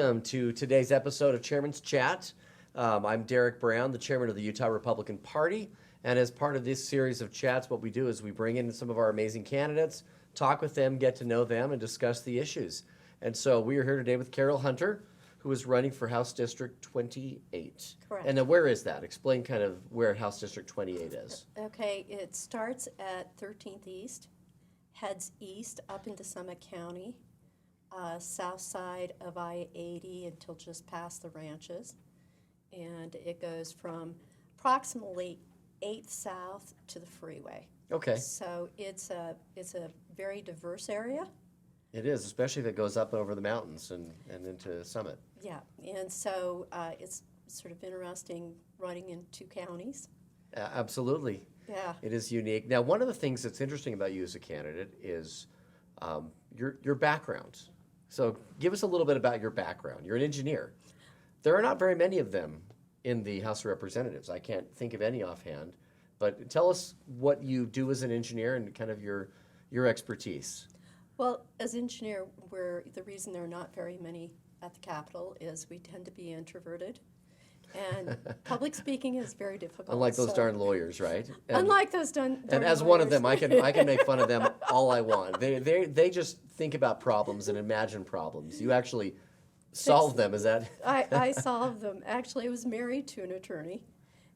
welcome to today's episode of Chairman's Chat. I'm Derek Brown, the chairman of the Utah Republican Party, and as part of this series of chats, what we do is we bring in some of our amazing candidates, talk with them, get to know them, and discuss the issues. And so we are here today with Carol Hunter, who is running for House District 28. Correct. And where is that? Explain kind of where House District 28 is. Okay, it starts at 13th East, heads east up into Summit County, south side of I-80 until just past the ranches. And it goes from approximately 8th South to the freeway. Okay. So it's a very diverse area. It is, especially if it goes up over the mountains and into Summit. Yeah, and so it's sort of interesting running in two counties. Absolutely. Yeah. It is unique. Now, one of the things that's interesting about you as a candidate is your background. So give us a little bit about your background. You're an engineer. There are not very many of them in the House of Representatives. I can't think of any offhand. But tell us what you do as an engineer and kind of your expertise. Well, as engineer, the reason there are not very many at the Capitol is we tend to be introverted. And public speaking is very difficult. Unlike those darn lawyers, right? Unlike those darn And as lawyers. one of them, I can make fun of them all I want. They just think about problems and imagine problems. You actually solve them, is that? I solved them. Actually, I was married to an attorney,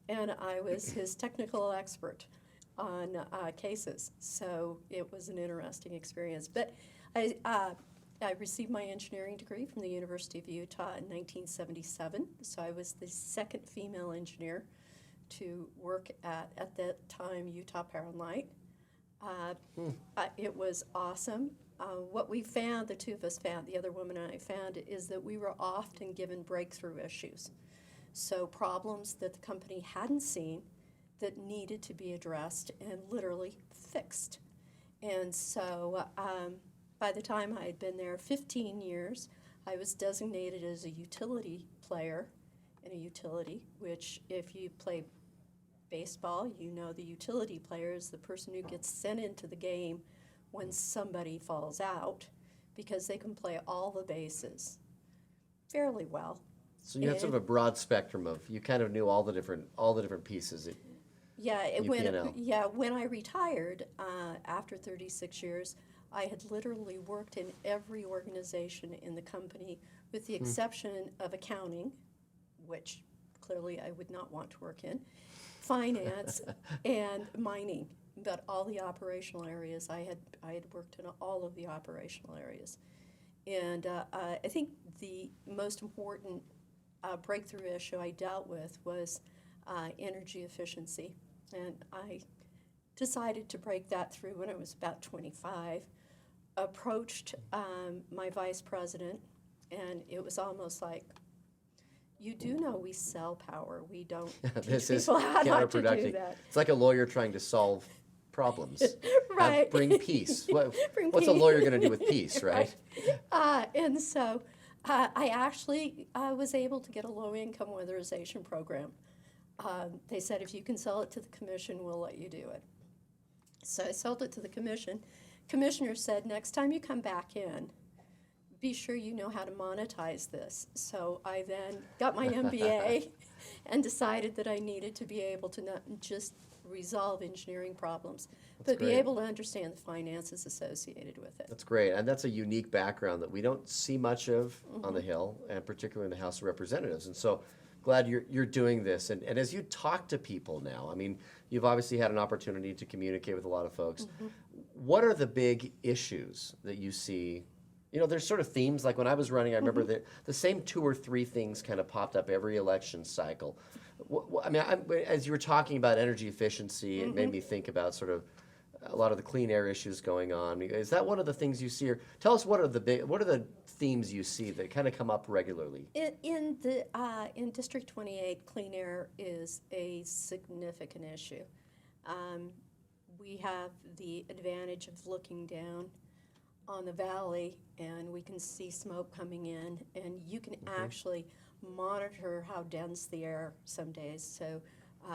and I was his technical expert on cases. So it was an interesting experience. But I received my engineering degree from the University of Utah in 1977. So I was the second female engineer to work at that time, Utah Power and Light. It was awesome. What we found, the two of us found, the other woman and I found, is that we were often given breakthrough issues. So problems that the company hadn't seen that needed to be addressed and literally fixed. And so by the time I had been there 15 years, I was designated as a utility player in a utility, which if you play baseball, you know the utility player is the person who gets sent into the game when somebody falls out because they can play all the bases fairly well. So you had sort of a broad spectrum of, you kind of knew all the different pieces. When I retired after 36 years, I had literally worked in every organization in the company with the exception of accounting, which clearly I would not want to work in, finance, and mining. But all the operational areas, I had worked in all of the operational areas. And I think the most important breakthrough issue I dealt with was energy efficiency. And I decided to break that through when I was about 25, approached my vice president, and it was almost like, you do know we sell power. We don't teach people how not to do that. It's like a lawyer trying to solve problems. Right. Bring peace. What's a lawyer going to do with peace, right? And so I actually was able to get a low-income weatherization program. They said, if you can sell it to the commission, we'll let you do it. So I sold it to the commission. Commissioner said, next time you come back in, be sure you know how to monetize this. So I then got my MBA and decided that I needed to be able to not just resolve engineering problems, but be able to understand the finances associated with it. That's great, and that's a unique background that we don't see much of on the Hill, and particularly in the House of Representatives. And so glad you're doing this. And as you talk to people now, I mean, you've obviously had an opportunity to communicate with a lot of folks. What are the big issues that you see? You know, there's sort of themes, like when I was running, I remember the same 2 or 3 things kind of popped up every election cycle. I mean, as you were talking about energy efficiency, it made me think about sort of a lot of the clean air issues going on. Is that one of the things you see? Or tell us what are the themes you see that kind of come up regularly? In District 28, clean air is a significant issue. We have the advantage of looking down on the valley, and we can see smoke coming in, and you can actually monitor how dense the air some days. So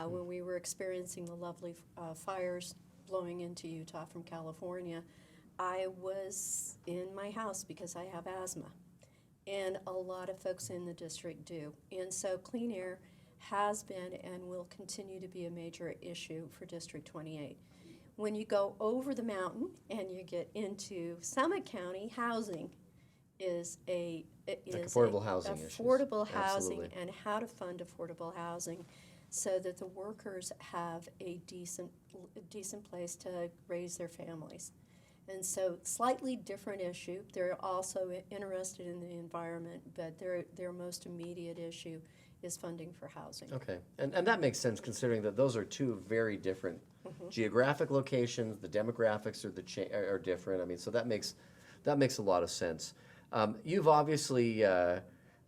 when we were experiencing the lovely fires blowing into Utah from California, I was in my house because I have asthma. and a lot of folks in the district do. And so clean air has been and will continue to be a major issue for District 28. When you go over the mountain and you get into Summit County, housing is affordable housing issues. affordable housing Absolutely. and how to fund affordable housing so that the workers have a decent place to raise their families. And so slightly different issue. They're also interested in the environment, but their most immediate issue is funding for housing. Okay, and that makes sense considering that those are two very different geographic locations. The demographics are different. I mean, so that makes a lot of sense. You've obviously, I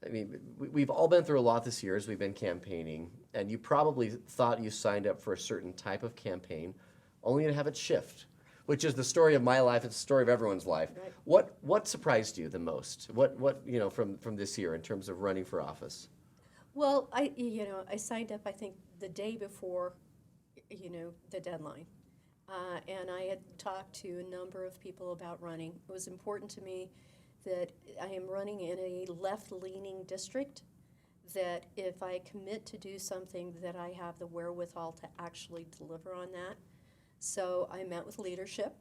mean, we've all been through a lot this year as we've been campaigning, and you probably thought you signed up for a certain type of campaign, only to have it shift, which is the story of my life. It's the story of everyone's life. Right. What surprised you the most? What from this year in terms of running for office? Well, I signed up, I think, the day before, the deadline. And I had talked to a number of people about running. It was important to me that I am running in a left-leaning district, that if I commit to do something, that I have the wherewithal to actually deliver on that. So I met with leadership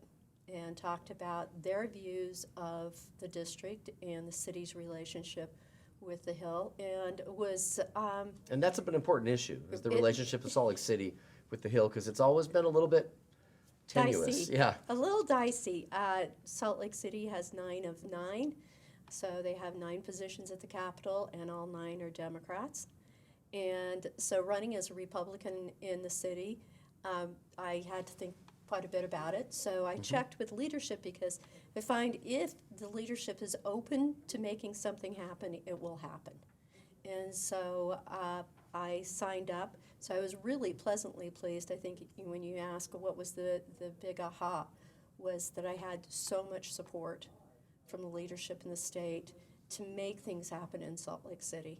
and talked about their views of the district and the city's relationship with the Hill, and was And that's an important issue, is the relationship of Salt Lake City with the Hill, because it's always been a little bit tenuous. dicey. Yeah. A little dicey. Salt Lake City has 9 of 9, so they have 9 positions at the Capitol, and all 9 are Democrats. And so running as a Republican in the city, I had to think quite a bit about it. So I checked with leadership, because I find if the leadership is open to making something happen, it will happen. And so I signed up. So I was really pleasantly pleased. I think when you ask what was the big aha, was that I had so much support from the leadership in the state to make things happen in Salt Lake City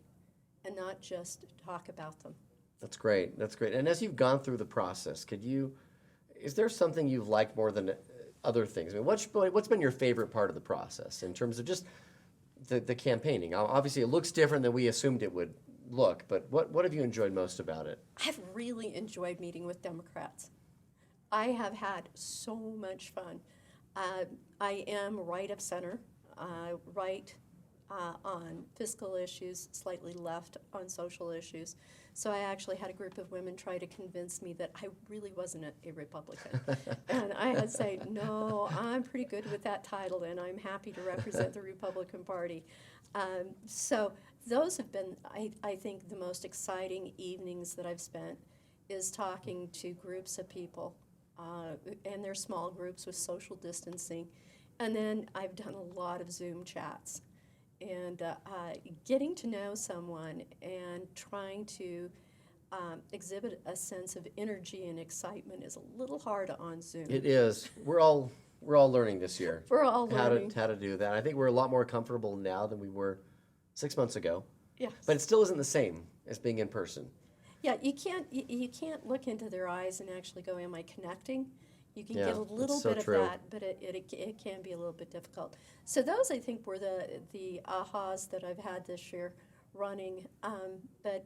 and not just talk about them. That's great. That's great. And as you've gone through the process, is there something you've liked more than other things? I mean, what's been your favorite part of the process in terms of just the campaigning? Obviously, it looks different than we assumed it would look, but what have you enjoyed most about it? I've really enjoyed meeting with Democrats. I have had so much fun. I am right of center, right on fiscal issues, slightly left on social issues. So I actually had a group of women try to convince me that I really wasn't a Republican. And I had to say, no, I'm pretty good with that title, and I'm happy to represent the Republican Party. So those have been, I think, the most exciting evenings that I've spent, is talking to groups of people, and they're small groups with social distancing. And then I've done a lot of Zoom chats. And getting to know someone and trying to exhibit a sense of energy and excitement is a little hard on Zoom. It is. We're all learning this year. We're all learning. How to do that. I think we're a lot more comfortable now than we were 6 months ago. Yes. But it still isn't the same as being in person. Yeah, you can't look into their eyes and actually go, am I connecting? You can get a little so bit true. of that, but it can be a little bit difficult. So those, I think, were the ahas that I've had this year running. But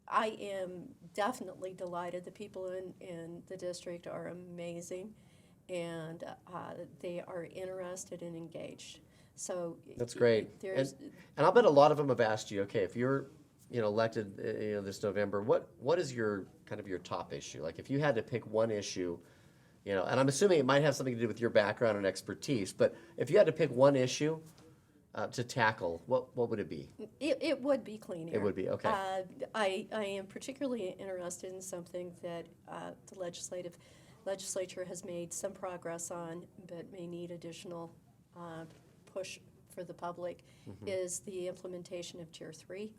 I am definitely delighted. The people in the district are amazing, and they are interested and engaged. So That's great. There's And I'll bet a lot of them have asked you, okay, if you're elected this November, what is your kind of your top issue? Like if you had to pick one issue, and I'm assuming it might have something to do with your background and expertise, but if you had to pick one issue to tackle, what would it be? It would be clean air. It would be, okay. I am particularly interested in something that the legislature has made some progress on, but may need additional push for the public, is the implementation of Tier 3.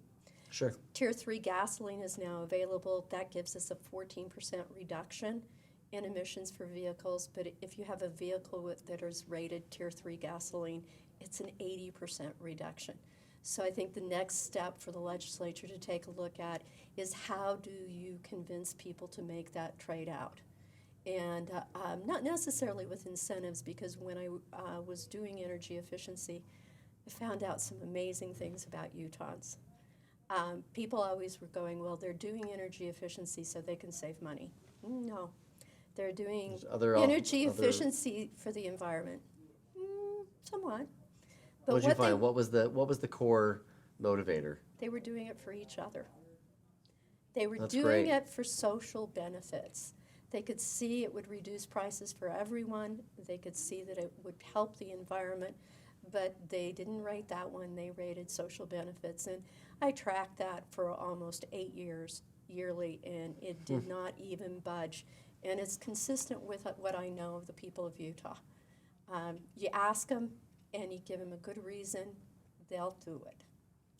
Sure. Tier 3 gasoline is now available. That gives us a 14% reduction in emissions for vehicles, but if you have a vehicle that is rated Tier 3 gasoline, it's an 80% reduction. So I think the next step for the legislature to take a look at is how do you convince people to make that trade out? And not necessarily with incentives, because when I was doing energy efficiency I found out some amazing things about Utahns. People always were going, well, they're doing energy efficiency so they can save money. No, they're doing There's other energy other- efficiency for the environment. Somewhat. But What did you what find? What was the core motivator? they were doing it for each other. They were That's doing great. it for social benefits. They could see it would reduce prices for everyone. They could see that it would help the environment, but they didn't rate that one. They rated social benefits. And I tracked that for almost 8 years yearly, and it did not even budge. And it's consistent with what I know of the people of Utah. You ask them and you give them a good reason, they'll do it.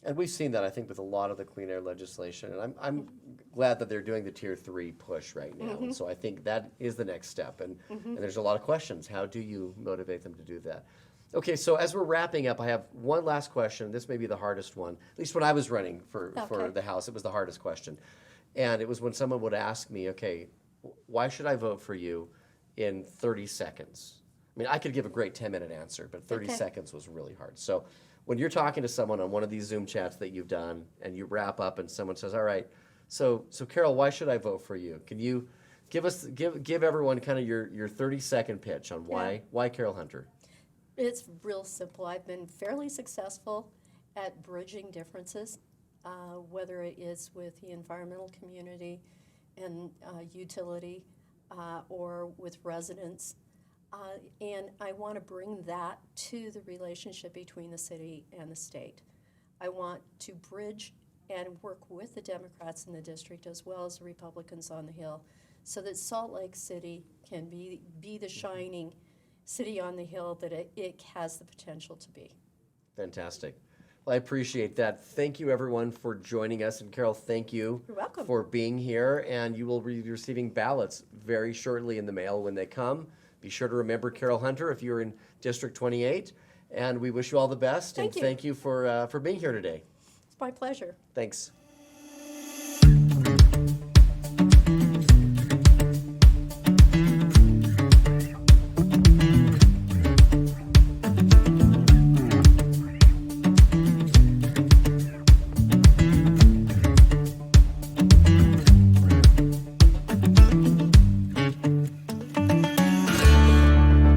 And we've seen that, I think, with a lot of the clean air legislation. And I'm glad that they're doing the Tier 3 push right now. And so I think that is the next step. And there's a lot of questions. How do you motivate them to do that? Okay, so as we're wrapping up, I have one last question. This may be the hardest one. At least when I was running for the House, it was the hardest question. And it was when someone would ask me, okay, why should I vote for you in 30 seconds? I mean, I could give a great 10-minute answer, but 30 seconds was really hard. So when you're talking to someone on one of these Zoom chats that you've done and you wrap up and someone says, all right, so Carol, why should I vote for you? Can you give everyone kind of your 30-second pitch on why Carol Hunter? It's real simple. I've been fairly successful at bridging differences, whether it is with the environmental community and utility or with residents. And I want to bring that to the relationship between the city and the state. I want to bridge and work with the Democrats in the district as well as the Republicans on the Hill so that Salt Lake City can be the shining city on the hill that it has the potential to be. Fantastic. Well, I appreciate that. Thank you, everyone, for joining us. And Carol, thank you You're welcome. for being here. And you will be receiving ballots very shortly in the mail when they come. Be sure to remember Carol Hunter if you're in District 28. And we wish you all the best. Thank you. Thank you for being here today. It's my pleasure. Thanks.